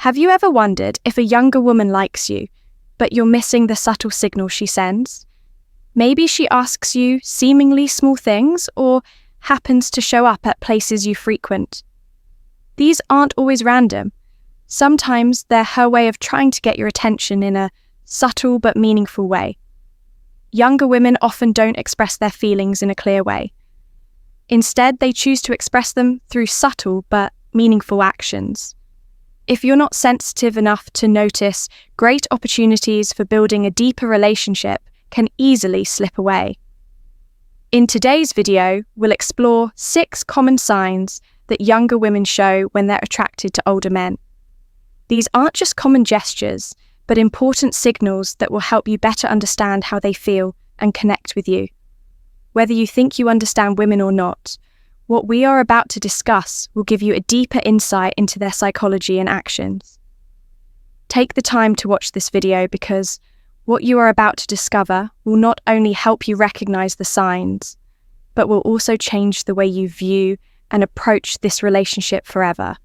Have you ever wondered if a younger woman likes you, but you're missing the subtle signal she sends? Maybe she asks you seemingly small things or happens to show up at places you frequent. These aren't always random. Sometimes they're her way of trying to get your attention in a subtle but meaningful way. Younger women often don't express their feelings in a clear way. Instead, they choose to express them through subtle but meaningful actions. If you're not sensitive enough to notice, great opportunities for building a deeper relationship can easily slip away. In today's video, we'll explore 6 common signs that younger women show when they're attracted to older men. These aren't just common gestures, but important signals that will help you better understand how they feel and connect with you. Whether you think you understand women or not, what we are about to discuss will give you a deeper insight into their psychology and actions. Take the time to watch this video because what you are about to discover will not only help you recognize the signs, but will also change the way you view and approach this relationship forever.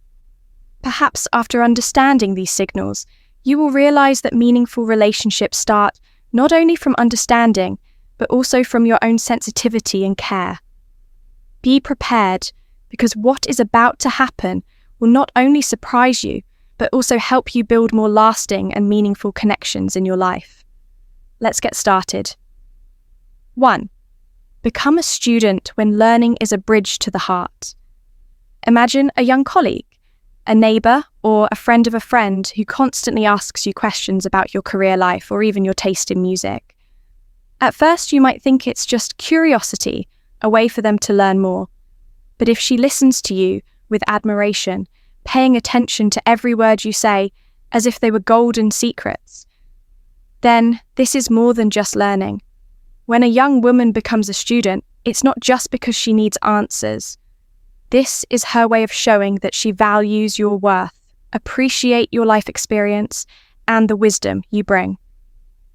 Perhaps after understanding these signals, you will realize that meaningful relationships start not only from understanding, but also from your own sensitivity and care. Be prepared, because what is about to happen will not only surprise you, but also help you build more lasting and meaningful connections in your life. Let's get started. 1. Become a student when learning is a bridge to the heart. Imagine a young colleague, a neighbor, or a friend of a friend who constantly asks you questions about your career life or even your taste in music. At first, you might think it's just curiosity, a way for them to learn more. But if she listens to you with admiration, paying attention to every word you say as if they were golden secrets, then this is more than just learning. When a young woman becomes a student, it's not just because she needs answers. This is her way of showing that she values your worth, appreciate your life experience, and the wisdom you bring.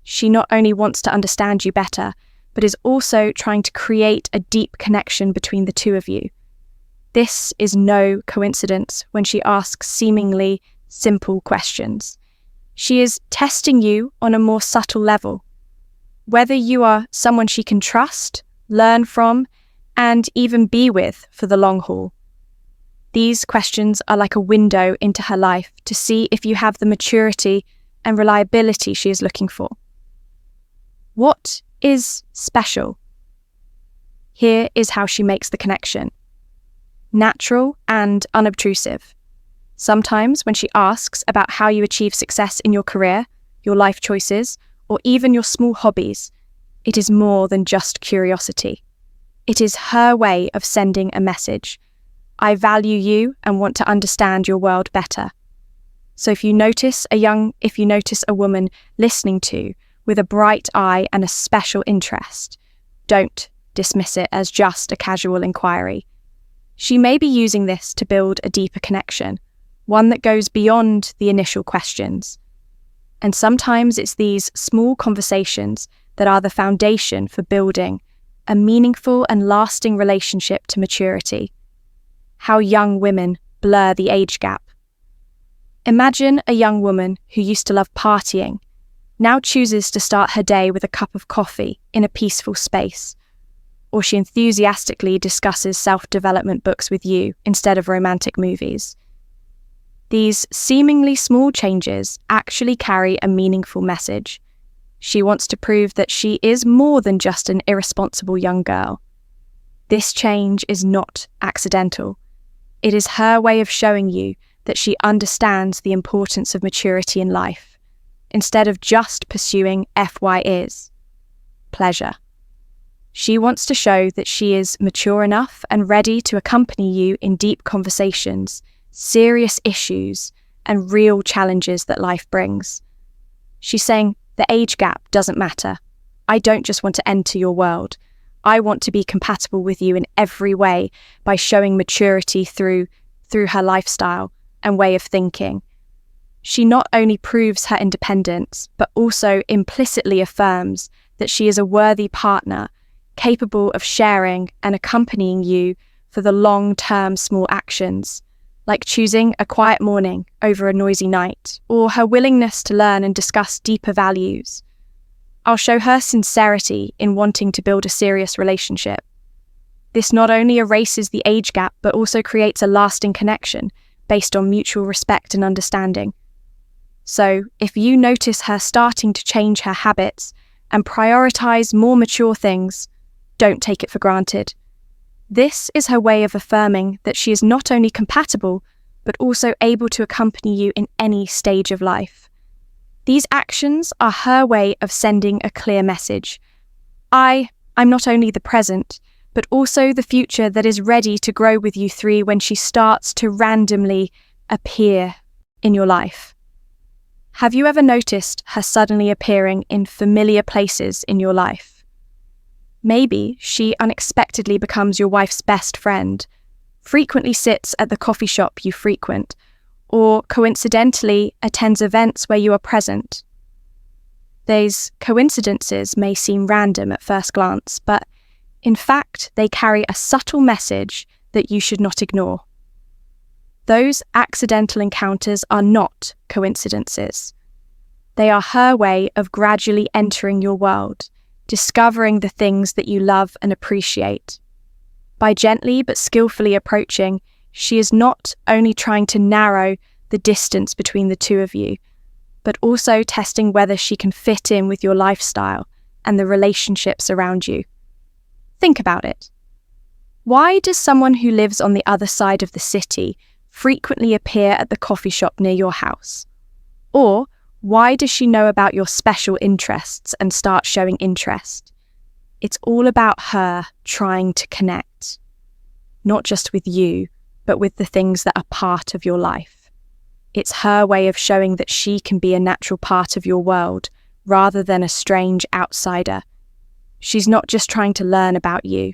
She not only wants to understand you better, but is also trying to create a deep connection between the two of you. This is no coincidence when she asks seemingly simple questions. She is testing you on a more subtle level. Whether you are someone she can trust, learn from, and even be with for the long haul. These questions are like a window into her life to see if you have the maturity and reliability she is looking for. What is special? Here is how she makes the connection. Natural and unobtrusive. Sometimes when she asks about how you achieve success in your career, your life choices, or even your small hobbies, it is more than just curiosity. It is her way of sending a message. I value you and want to understand your world better. So if you notice a woman listening to with a bright eye and a special interest, don't dismiss it as just a casual inquiry. She may be using this to build a deeper connection, one that goes beyond the initial questions. And sometimes it's these small conversations that are the foundation for building a meaningful and lasting relationship to maturity. How young women blur the age gap. Imagine a young woman who used to love partying, now chooses to start her day with a cup of coffee in a peaceful space, or she enthusiastically discusses self-development books with you instead of romantic movies. These seemingly small changes actually carry a meaningful message. She wants to prove that she is more than just an irresponsible young girl. This change is not accidental. It is her way of showing you that she understands the importance of maturity in life, instead of just pursuing FYIs, pleasure. She wants to show that she is mature enough and ready to accompany you in deep conversations, serious issues, and real challenges that life brings. She's saying, the age gap doesn't matter. I don't just want to enter your world. I want to be compatible with you in every way by showing maturity through her lifestyle and way of thinking. She not only proves her independence, but also implicitly affirms that she is a worthy partner, capable of sharing and accompanying you for the long-term small actions, like choosing a quiet morning over a noisy night, or her willingness to learn and discuss deeper values. I'll show her sincerity in wanting to build a serious relationship. This not only erases the age gap, but also creates a lasting connection based on mutual respect and understanding. So, if you notice her starting to change her habits and prioritize more mature things, don't take it for granted. This is her way of affirming that she is not only compatible, but also able to accompany you in any stage of life. These actions are her way of sending a clear message. I'm not only the present, but also the future that is ready to grow with you three when she starts to randomly appear in your life. Have you ever noticed her suddenly appearing in familiar places in your life? Maybe she unexpectedly becomes your wife's best friend, frequently sits at the coffee shop you frequent, or coincidentally attends events where you are present. These coincidences may seem random at first glance, but in fact, they carry a subtle message that you should not ignore. Those accidental encounters are not coincidences. They are her way of gradually entering your world, discovering the things that you love and appreciate. By gently but skillfully approaching, she is not only trying to narrow the distance between the two of you, but also testing whether she can fit in with your lifestyle and the relationships around you. Think about it. Why does someone who lives on the other side of the city frequently appear at the coffee shop near your house? Or why does she know about your special interests and start showing interest? It's all about her trying to connect, not just with you, but with the things that are part of your life. It's her way of showing that she can be a natural part of your world rather than a strange outsider. She's not just trying to learn about you.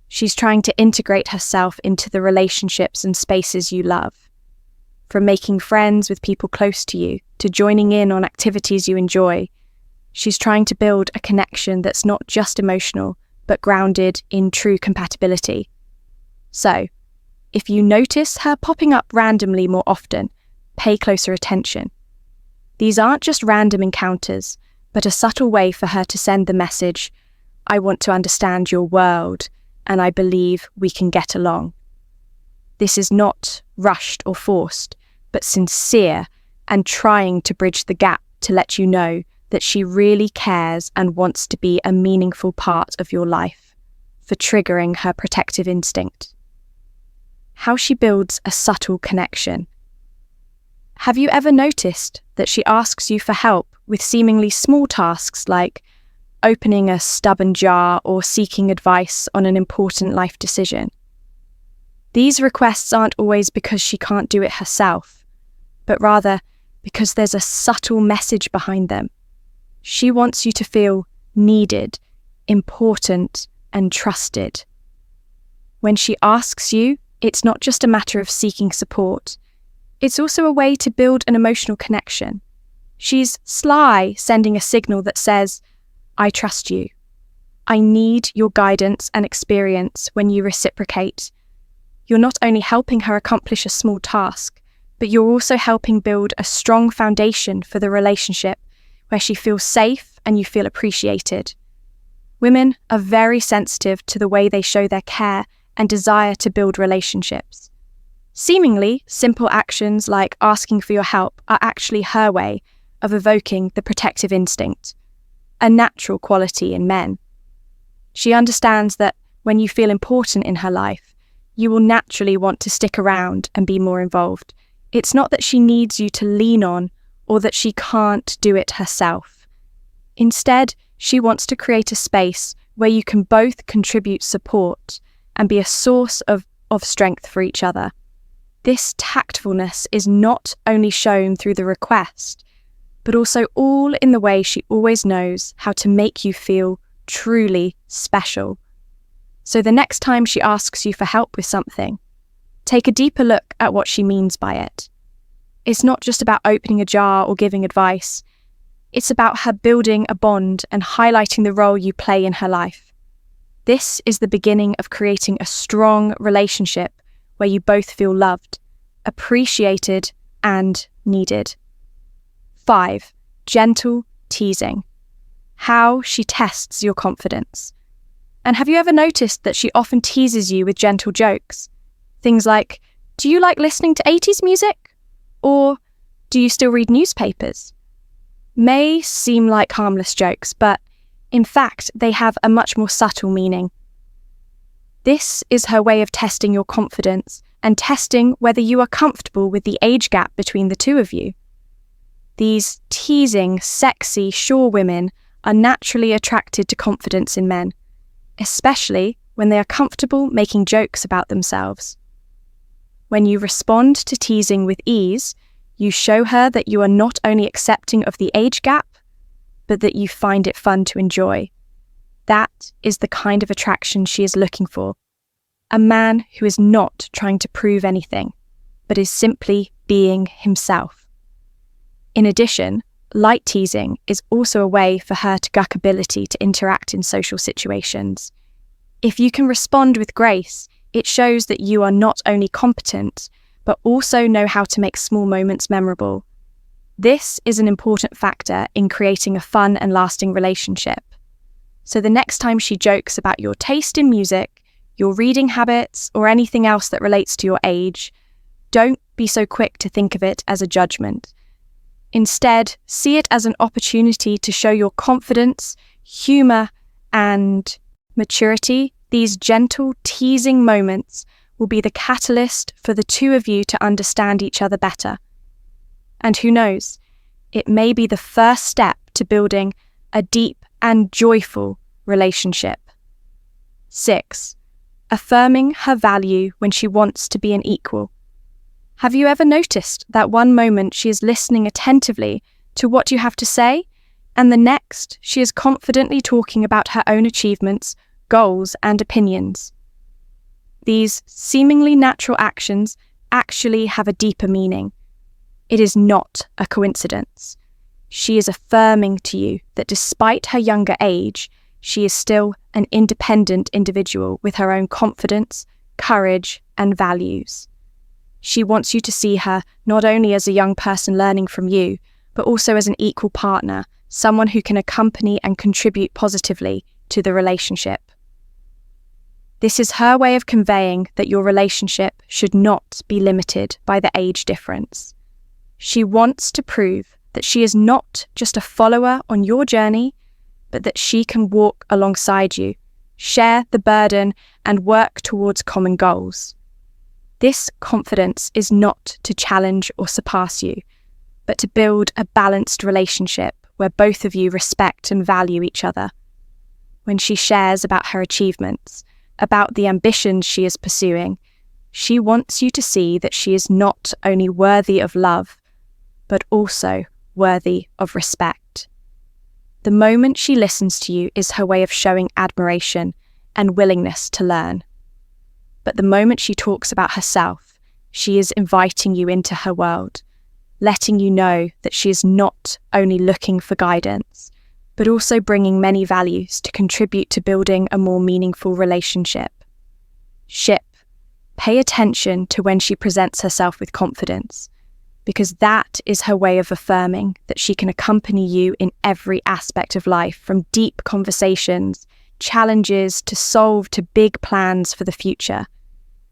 She's trying to integrate herself into the relationships and spaces you love. From making friends with people close to you to joining in on activities you enjoy, she's trying to build a connection that's not just emotional, but grounded in true compatibility. So, if you notice her popping up randomly more often, pay closer attention. These aren't just random encounters, but a subtle way for her to send the message, I want to understand your world, and I believe we can get along. This is not rushed or forced, but sincere and trying to bridge the gap to let you know that she really cares and wants to be a meaningful part of your life, for triggering her protective instinct. How she builds a subtle connection. Have you ever noticed that she asks you for help with seemingly small tasks like opening a stubborn jar or seeking advice on an important life decision? These requests aren't always because she can't do it herself, but rather because there's a subtle message behind them. She wants you to feel needed, important, and trusted. When she asks you, it's not just a matter of seeking support. It's also a way to build an emotional connection. She's sly, sending a signal that says, I trust you. I need your guidance and experience when you reciprocate. You're not only helping her accomplish a small task, but you're also helping build a strong foundation for the relationship where she feels safe and you feel appreciated. Women are very sensitive to the way they show their care and desire to build relationships. Seemingly simple actions like asking for your help are actually her way of evoking the protective instinct, a natural quality in men. She understands that when you feel important in her life, you will naturally want to stick around and be more involved. It's not that she needs you to lean on or that she can't do it herself. Instead, she wants to create a space where you can both contribute support and be a source of strength for each other. This tactfulness is not only shown through the request, but also all in the way she always knows how to make you feel truly special. So the next time she asks you for help with something, take a deeper look at what she means by it. It's not just about opening a jar or giving advice. It's about her building a bond and highlighting the role you play in her life. This is the beginning of creating a strong relationship where you both feel loved, appreciated, and needed. 5. Gentle teasing. How she tests your confidence. And have you ever noticed that she often teases you with gentle jokes? Things like, do you like listening to 80s music? Or do you still read newspapers? May seem like harmless jokes, but in fact, they have a much more subtle meaning. This is her way of testing your confidence and testing whether you are comfortable with the age gap between the two of you. These teasing, sexy, sure women are naturally attracted to confidence in men, especially when they are comfortable making jokes about themselves. When you respond to teasing with ease, you show her that you are not only accepting of the age gap, but that you find it fun to enjoy. That is the kind of attraction she is looking for. A man who is not trying to prove anything, but is simply being himself. In addition, light teasing is also a way for her to guk ability to interact in social situations. If you can respond with grace, it shows that you are not only competent, but also know how to make small moments memorable. This is an important factor in creating a fun and lasting relationship. So the next time she jokes about your taste in music, your reading habits, or anything else that relates to your age, don't be so quick to think of it as a judgment. Instead, see it as an opportunity to show your confidence, humor, and maturity. These gentle, teasing moments will be the catalyst for the two of you to understand each other better. And who knows, it may be the first step to building a deep and joyful relationship. 6. Affirming her value when she wants to be an equal. Have you ever noticed that one moment she is listening attentively to what you have to say, and the next she is confidently talking about her own achievements, goals, and opinions? These seemingly natural actions actually have a deeper meaning. It is not a coincidence. She is affirming to you that despite her younger age, she is still an independent individual with her own confidence, courage, and values. She wants you to see her not only as a young person learning from you, but also as an equal partner, someone who can accompany and contribute positively to the relationship. This is her way of conveying that your relationship should not be limited by the age difference. She wants to prove that she is not just a follower on your journey, but that she can walk alongside you, share the burden, and work towards common goals. This confidence is not to challenge or surpass you, but to build a balanced relationship where both of you respect and value each other. When she shares about her achievements, about the ambitions she is pursuing, she wants you to see that she is not only worthy of love, but also worthy of respect. The moment she listens to you is her way of showing admiration and willingness to learn. But the moment she talks about herself, she is inviting you into her world, letting you know that she is not only looking for guidance, but also bringing many values to contribute to building a more meaningful relationship. Pay attention to when she presents herself with confidence, because that is her way of affirming that she can accompany you in every aspect of life, from deep conversations, challenges to solve to big plans for the future.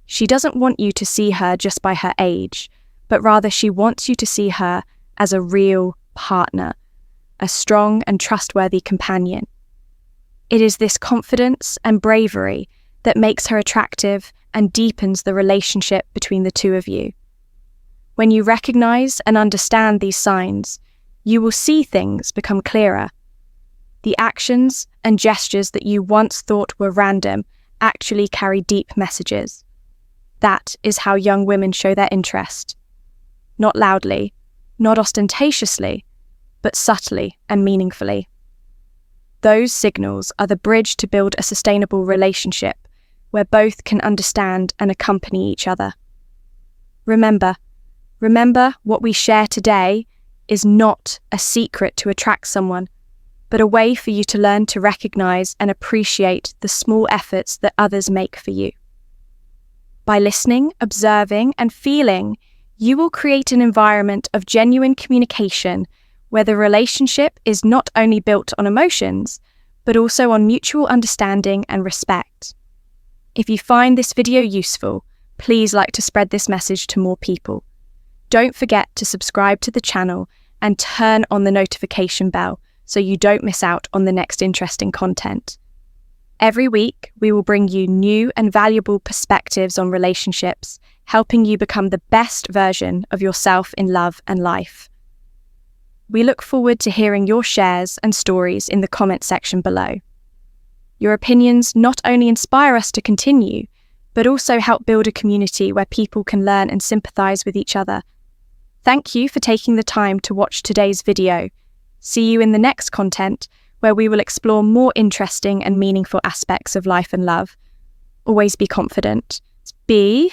She doesn't want you to see her just by her age, but rather she wants you to see her as a real partner, a strong and trustworthy companion. It is this confidence and bravery that makes her attractive and deepens the relationship between the two of you. When you recognize and understand these signs, you will see things become clearer. The actions and gestures that you once thought were random actually carry deep messages. That is how young women show their interest. Not loudly, not ostentatiously, but subtly and meaningfully. Those signals are the bridge to build a sustainable relationship where both can understand and accompany each other. Remember what we share today is not a secret to attract someone, but a way for you to learn to recognize and appreciate the small efforts that others make for you. By listening, observing, and feeling, you will create an environment of genuine communication where the relationship is not only built on emotions, but also on mutual understanding and respect. If you find this video useful, please like to spread this message to more people. Don't forget to subscribe to the channel and turn on the notification bell so you don't miss out on the next interesting content. Every week, we will bring you new and valuable perspectives on relationships, helping you become the best version of yourself in love and life. We look forward to hearing your shares and stories in the comment section below. Your opinions not only inspire us to continue, but also help build a community where people can learn and sympathize with each other. Thank you for taking the time to watch today's video. See you in the next content, where we will explore more interesting and meaningful aspects of life and love. Always be confident. Be